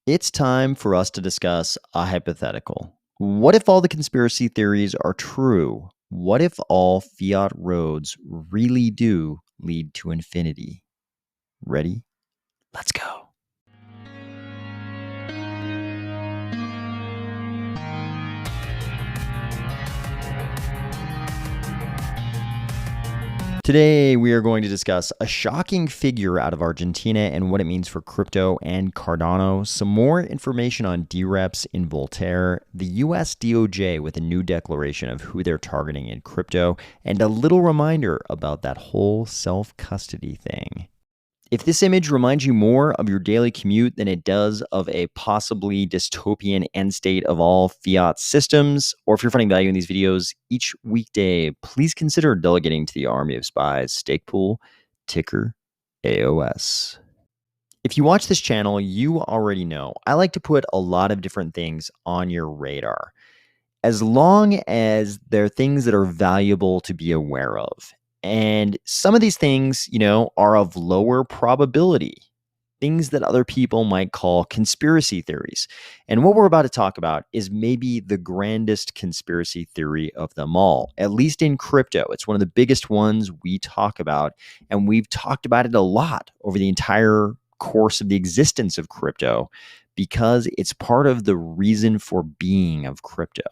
It's time for us to discuss a hypothetical. What if all the conspiracy theories are true? What if all fiat roads really do lead to infinity? Ready? Let's go. Today, we are going to discuss a shocking figure out of Argentina and what it means for crypto and Cardano, some more information on dReps in Voltaire, the US DOJ with a new declaration of who they're targeting in crypto, and a little reminder about that whole self-custody thing. If this image reminds you more of your daily commute than it does of a possibly dystopian end state of all fiat systems, or if you're finding value in these videos each weekday, please consider delegating to the army of spies stake pool, ticker AOS. If you watch this channel, you already know I like to put a lot of different things on your radar, as long as they're things that are valuable to be aware of. And some of these things, are of lower probability, things that other people might call conspiracy theories. And what we're about to talk about is maybe the grandest conspiracy theory of them all, at least in crypto. It's one of the biggest ones we talk about, and we've talked about it a lot over the entire course of the existence of crypto because it's part of the reason for being of crypto.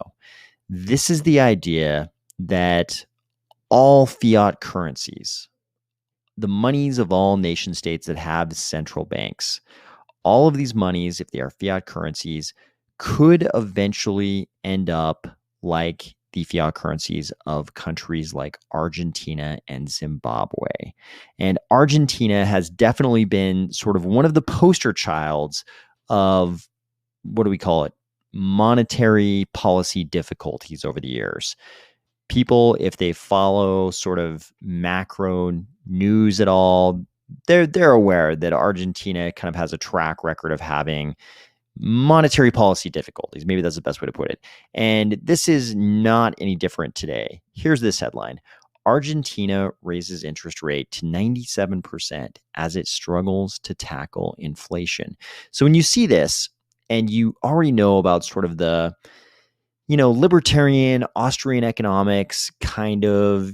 This is the idea that all fiat currencies, the monies of all nation states that have central banks, all of these monies, if they are fiat currencies, could eventually end up like the fiat currencies of countries like Argentina and Zimbabwe. And Argentina has definitely been sort of one of the poster childs of, what do we call it, monetary policy difficulties over the years. People, if they follow sort of macro news at all, they're aware that Argentina kind of has a track record of having monetary policy difficulties. Maybe that's the best way to put it. And this is not any different today. Here's this headline: Argentina raises interest rate to 97% as it struggles to tackle inflation. So when you see this, and you already know about sort of the libertarian Austrian economics kind of,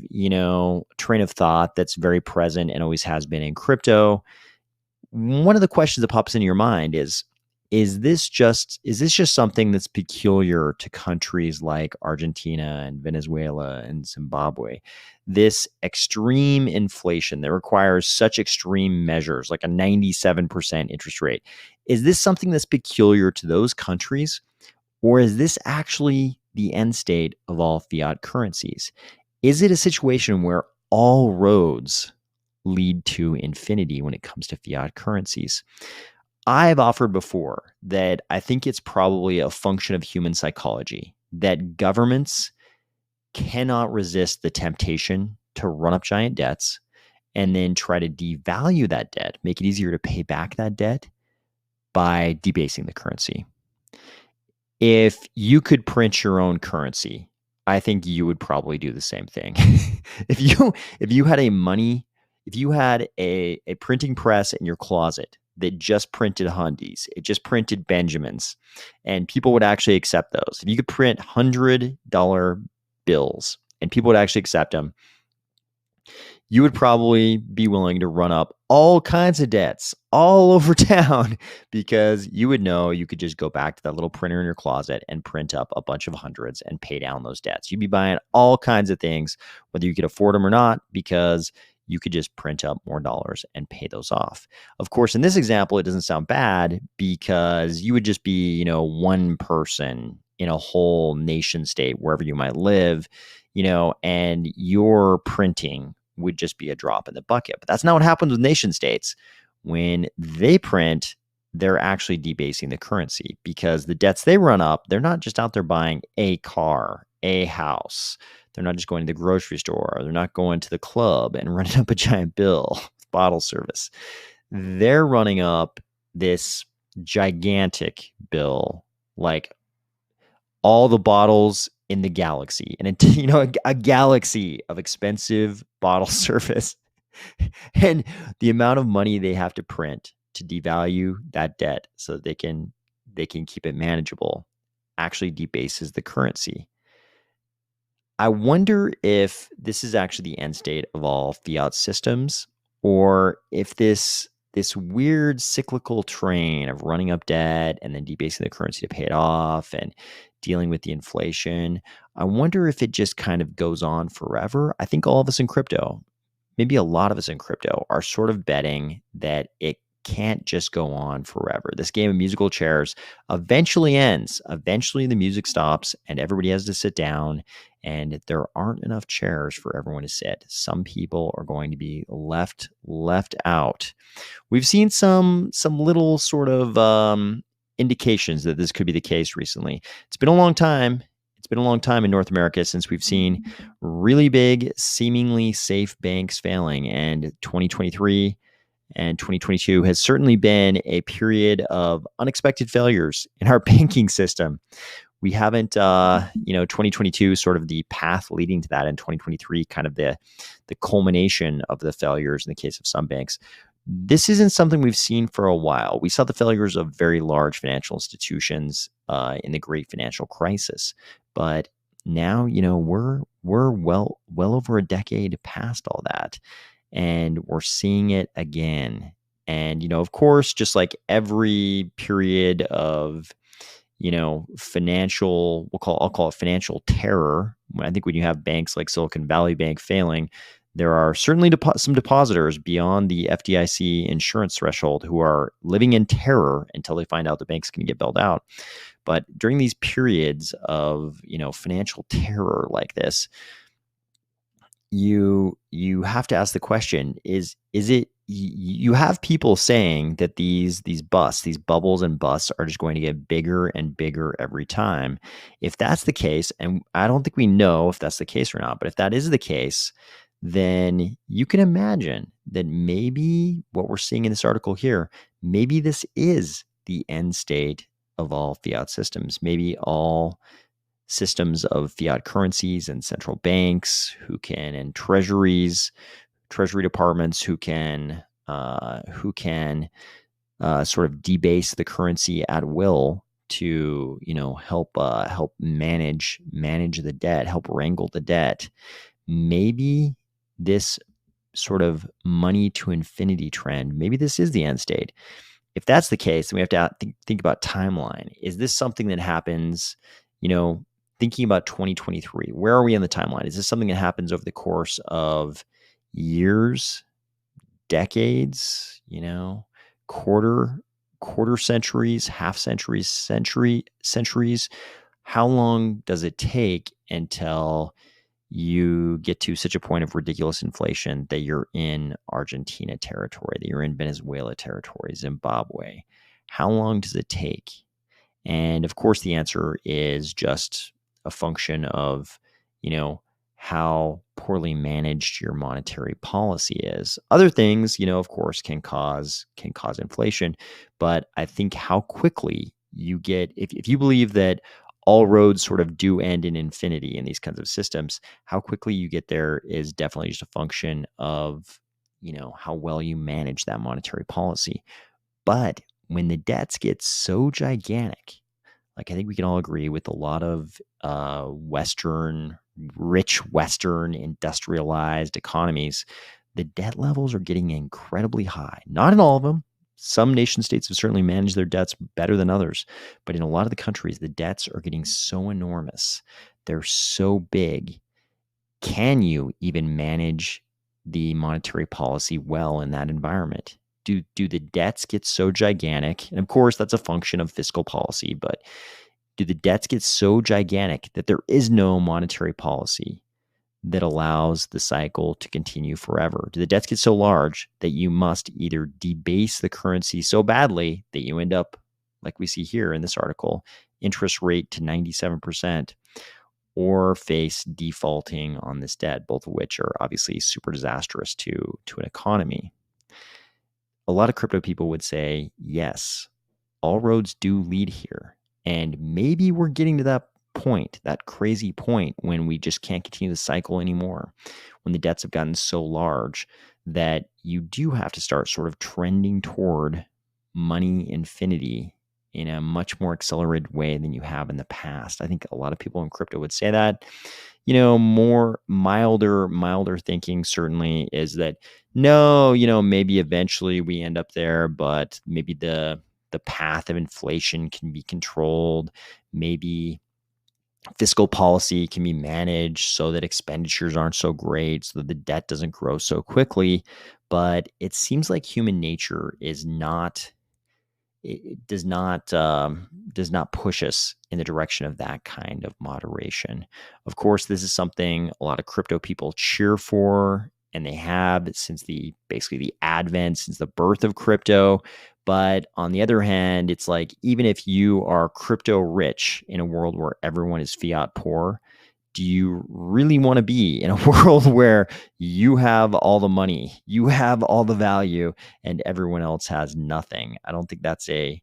train of thought that's very present and always has been in crypto. One of the questions that pops into your mind is this just something that's peculiar to countries like Argentina and Venezuela and Zimbabwe? This extreme inflation that requires such extreme measures, like a 97% interest rate. Is this something that's peculiar to those countries? Or is this actually the end state of all fiat currencies? Is it a situation where all roads lead to infinity when it comes to fiat currencies? I've offered before that I think it's probably a function of human psychology, that governments cannot resist the temptation to run up giant debts and then try to devalue that debt, make it easier to pay back that debt by debasing the currency. If you could print your own currency, I think you would probably do the same thing. if you had a printing press in your closet that just printed Hoodies, it just printed Benjamins, and people would actually accept those. If you could print $100 bills and people would actually accept them, you would probably be willing to run up all kinds of debts all over town because you would know you could just go back to that little printer in your closet and print up a bunch of hundreds and pay down those debts. You'd be buying all kinds of things, whether you could afford them or not, because you could just print up more dollars and pay those off. Of course, in this example, it doesn't sound bad because you would just be, one person in a whole nation state, wherever you might live, and your printing would just be a drop in the bucket. But that's not what happens with nation states. When they print, they're actually debasing the currency because the debts they run up, they're not just out there buying a car, a house. They're not just going to the grocery store. They're not going to the club and running up a giant bill, bottle service. They're running up this gigantic bill, like all the bottles in the galaxy, and a galaxy of expensive bottle service, and the amount of money they have to print to devalue that debt so that they can they can keep it manageable, actually debases the currency. I wonder if this is actually the end state of all fiat systems, or if this weird cyclical train of running up debt and then debasing the currency to pay it off and dealing with the inflation. I wonder if it just kind of goes on forever. I think all of us in crypto, maybe a lot of us in crypto, are sort of betting that it can't just go on forever. This game of musical chairs eventually ends. Eventually, the music stops and everybody has to sit down, and there aren't enough chairs for everyone to sit. Some people are going to be left out. We've seen some little sort of indications that this could be the case recently. It's been a long time. It's been a long time in North America since we've seen really big, seemingly safe banks failing. And 2023 and 2022 has certainly been a period of unexpected failures in our banking system. We haven't, 2022 sort of the path leading to that, in 2023 kind of the culmination of the failures in the case of some banks. This isn't something we've seen for a while. We saw the failures of very large financial institutions in the great financial crisis, but now we're well over a decade past all that, and we're seeing it again. And of course, just like every period of financial, I'll call it financial terror. I think when you have banks like Silicon Valley Bank failing, there are certainly some depositors beyond the FDIC insurance threshold who are living in terror until they find out the bank's going to get bailed out. But during these periods of financial terror like this, you have to ask the question: is it? You have people saying that these bubbles and busts are just going to get bigger and bigger every time. If that's the case, and I don't think we know if that's the case or not, but if that is the case, then you can imagine that maybe what we're seeing in this article here, maybe this is the end state of all fiat systems. Maybe all systems of fiat currencies and central banks and treasury departments who can sort of debase the currency at will to help manage the debt, help wrangle the debt. Maybe this sort of money to infinity trend, maybe this is the end state. If that's the case, then we have to think about timeline. Is this something that happens, thinking about 2023, where are we in the timeline? Is this something that happens over the course of years, decades, quarter centuries, half centuries, centuries? How long does it take until you get to such a point of ridiculous inflation that you're in Argentina territory, that you're in Venezuela territory, Zimbabwe? How long does it take? And of course, the answer is just a function of, how poorly managed your monetary policy is. Other things, of course, can cause inflation. But I think how quickly you get, if you believe that all roads sort of do end in infinity in these kinds of systems, how quickly you get there is definitely just a function of, how well you manage that monetary policy. But when the debts get so gigantic, like I think we can all agree with a lot of rich Western industrialized economies, the debt levels are getting incredibly high. Not in all of them. Some nation states have certainly managed their debts better than others. But in a lot of the countries, the debts are getting so enormous. They're so big. Can you even manage the monetary policy well in that environment? Do the debts get so gigantic? And of course, that's a function of fiscal policy. But do the debts get so gigantic that there is no monetary policy that allows the cycle to continue forever? Do the debts get so large that you must either debase the currency so badly that you end up, like we see here in this article, interest rate to 97%, or face defaulting on this debt, both of which are obviously super disastrous to an economy? A lot of crypto people would say, yes, all roads do lead here. And maybe we're getting to that point, that crazy point, when we just can't continue the cycle anymore, when the debts have gotten so large that you do have to start sort of trending toward money infinity in a much more accelerated way than you have in the past. I think a lot of people in crypto would say that. More milder thinking certainly is that no, maybe eventually we end up there, but maybe the path of inflation can be controlled. Maybe fiscal policy can be managed so that expenditures aren't so great, so that the debt doesn't grow so quickly. But it seems like human nature is not it does not push us in the direction of that kind of moderation. Of course, this is something a lot of crypto people cheer for, and they have since basically the advent, since the birth of crypto. But on the other hand, it's like even if you are crypto rich in a world where everyone is fiat poor, do you really want to be in a world where you have all the money, you have all the value, and everyone else has nothing? I don't think that's a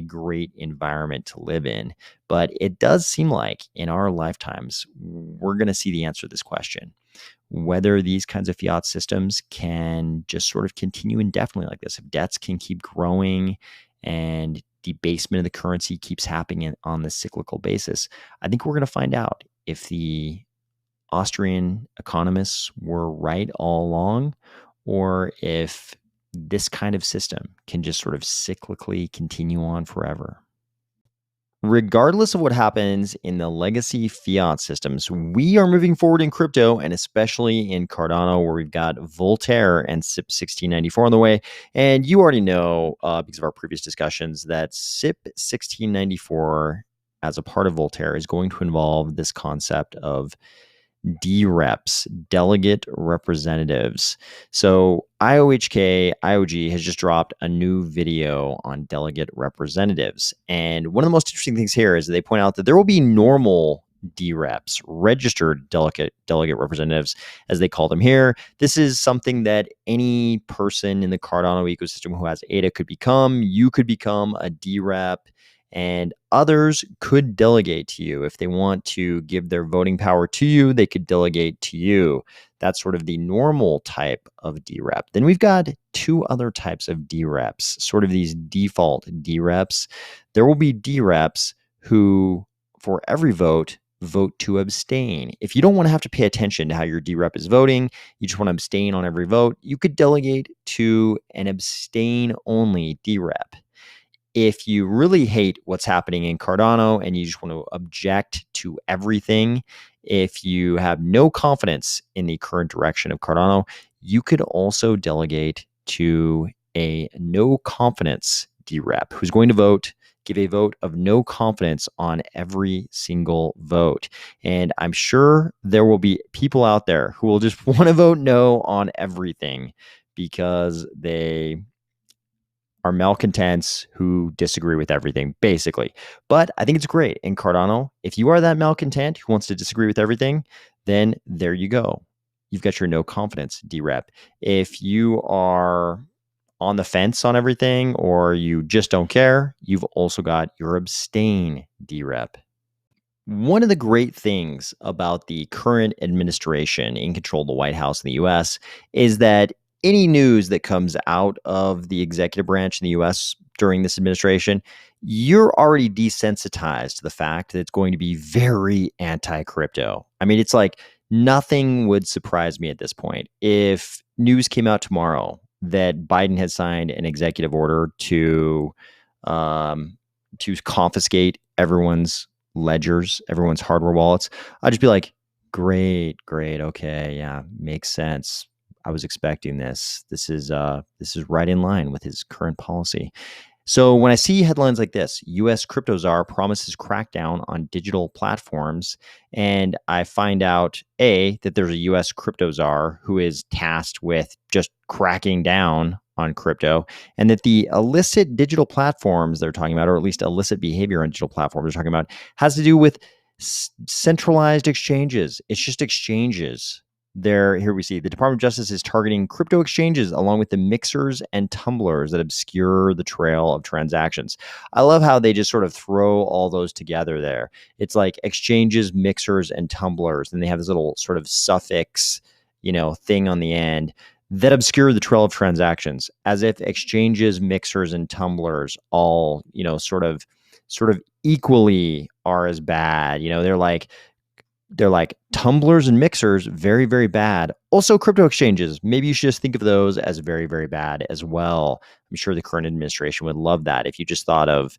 great environment to live in. But it does seem like in our lifetimes, we're going to see the answer to this question. Whether these kinds of fiat systems can just sort of continue indefinitely like this, if debts can keep growing and debasement of the currency keeps happening on this cyclical basis, I think we're going to find out if the Austrian economists were right all along, or if this kind of system can just sort of cyclically continue on forever. Regardless of what happens in the legacy fiat systems, we are moving forward in crypto, and especially in Cardano, where we've got Voltaire and SIP 1694 on the way. And you already know, because of our previous discussions, that SIP 1694 as a part of Voltaire is going to involve this concept of dReps, delegate representatives. So IOG has just dropped a new video on delegate representatives. And one of the most interesting things here is that they point out that there will be normal dReps, registered delegate representatives, as they call them here. This is something that any person in the Cardano ecosystem who has ADA could become. You could become a dRep, and others could delegate to you. If they want to give their voting power to you, they could delegate to you. That's sort of the normal type of dRep. Then we've got two other types of dReps, sort of these default dReps. There will be dReps who, for every vote to abstain. If you don't want to have to pay attention to how your dRep is voting, you just want to abstain on every vote, you could delegate to an abstain-only dRep. If you really hate what's happening in Cardano and you just want to object to everything, if you have no confidence in the current direction of Cardano, you could also delegate to a no confidence dRep who's going to give a vote of no confidence on every single vote. And I'm sure there will be people out there who will just want to vote no on everything because they are malcontents who disagree with everything, basically. But I think it's great in Cardano. If you are that malcontent who wants to disagree with everything, then there you go. You've got your no confidence dRep. If you are on the fence on everything, or you just don't care, you've also got your abstain dRep. One of the great things about the current administration in control of the White House in the US is that any news that comes out of the executive branch in the US during this administration, you're already desensitized to the fact that it's going to be very anti-crypto. I mean, it's like nothing would surprise me at this point. If news came out tomorrow that Biden had signed an executive order to confiscate everyone's ledgers, everyone's hardware wallets, I'd just be like, great, okay, yeah, makes sense. I was expecting this. This is right in line with his current policy. So when I see headlines like this, U.S. crypto czar promises crackdown on digital platforms, and I find out, A, that there's a U.S. crypto czar who is tasked with just cracking down on crypto, and that the illicit digital platforms they're talking about, or at least illicit behavior on digital platforms they're talking about, has to do with centralized exchanges. It's just exchanges. Here we see the Department of Justice is targeting crypto exchanges along with the mixers and tumblers that obscure the trail of transactions. I love how they just sort of throw all those together there. It's like exchanges, mixers, and tumblers, and they have this little sort of suffix, thing on the end. that obscure the trail of transactions, as if exchanges, mixers, and tumblers all, sort of equally are as bad. They're like tumblers and mixers, very, very bad. Also, crypto exchanges, maybe you should just think of those as very, very bad as well. I'm sure the current administration would love that if you just thought of,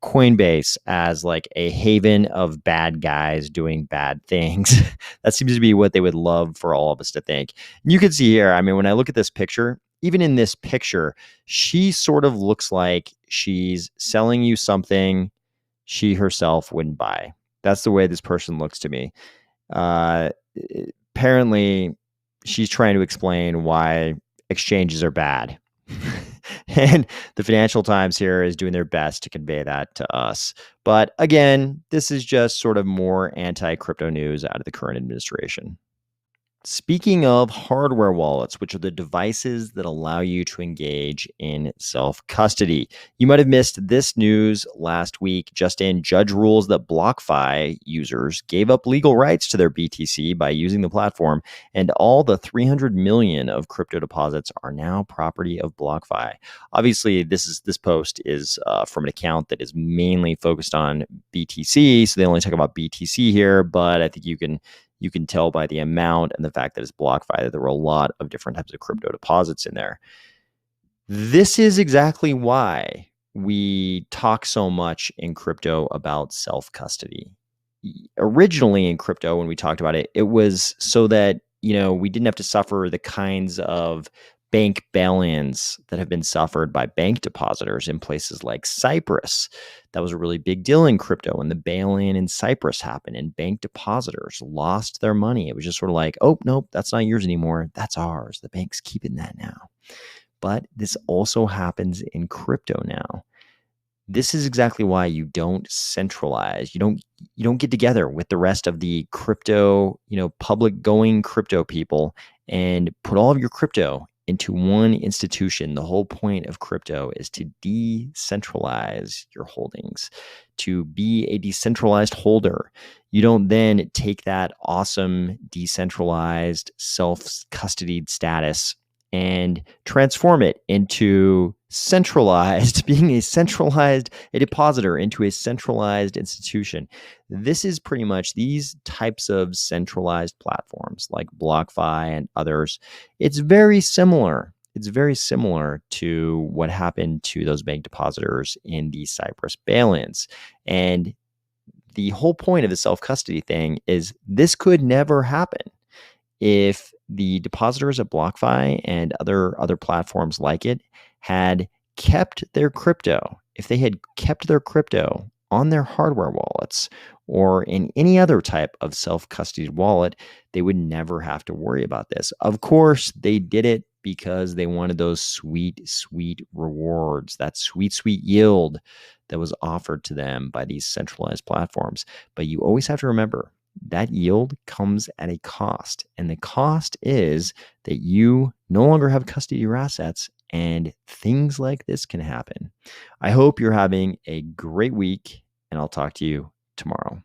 Coinbase as like a haven of bad guys doing bad things. That seems to be what they would love for all of us to think. And you can see here, I mean, when I look at this picture, even in this picture, she sort of looks like she's selling you something she herself wouldn't buy. That's the way this person looks to me. Uh, Apparently, she's trying to explain why exchanges are bad. And the Financial Times here is doing their best to convey that to us. But again, this is just sort of more anti-crypto news out of the current administration. Speaking of hardware wallets, which are the devices that allow you to engage in self-custody, you might have missed this news last week. Just in, judge rules that BlockFi users gave up legal rights to their BTC by using the platform, and all the 300 million of crypto deposits are now property of BlockFi. Obviously, this post is from an account that is mainly focused on BTC, so they only talk about BTC here, but I think you can tell by the amount and the fact that it's BlockFi that there were a lot of different types of crypto deposits in there. This is exactly why we talk so much in crypto about self-custody. Originally in crypto, when we talked about it, it was so that, we didn't have to suffer the kinds of bank bail-ins that have been suffered by bank depositors in places like Cyprus. That was a really big deal in crypto when the bail-in in Cyprus happened and bank depositors lost their money. It was just sort of like, oh, nope, that's not yours anymore. That's ours. The bank's keeping that now. But this also happens in crypto now. This is exactly why you don't centralize. You don't get together with the rest of the crypto, public going crypto people and put all of your crypto into one institution. The whole point of crypto is to decentralize your holdings, to be a decentralized holder. You don't then take that awesome decentralized self-custodied status and transform it into centralized, being a depositor into a centralized institution. This is pretty much these types of centralized platforms like BlockFi and others. It's very similar. It's very similar to what happened to those bank depositors in the Cyprus bail-ins. And the whole point of the self-custody thing is this could never happen if the depositors at BlockFi and other platforms like it had kept their crypto. If they had kept their crypto on their hardware wallets or in any other type of self-custodied wallet, they would never have to worry about this. Of course, they did it because they wanted those sweet, sweet rewards, that sweet, sweet yield that was offered to them by these centralized platforms. But you always have to remember, that yield comes at a cost. And the cost is that you no longer have custody of your assets, and things like this can happen. I hope you're having a great week, and I'll talk to you tomorrow.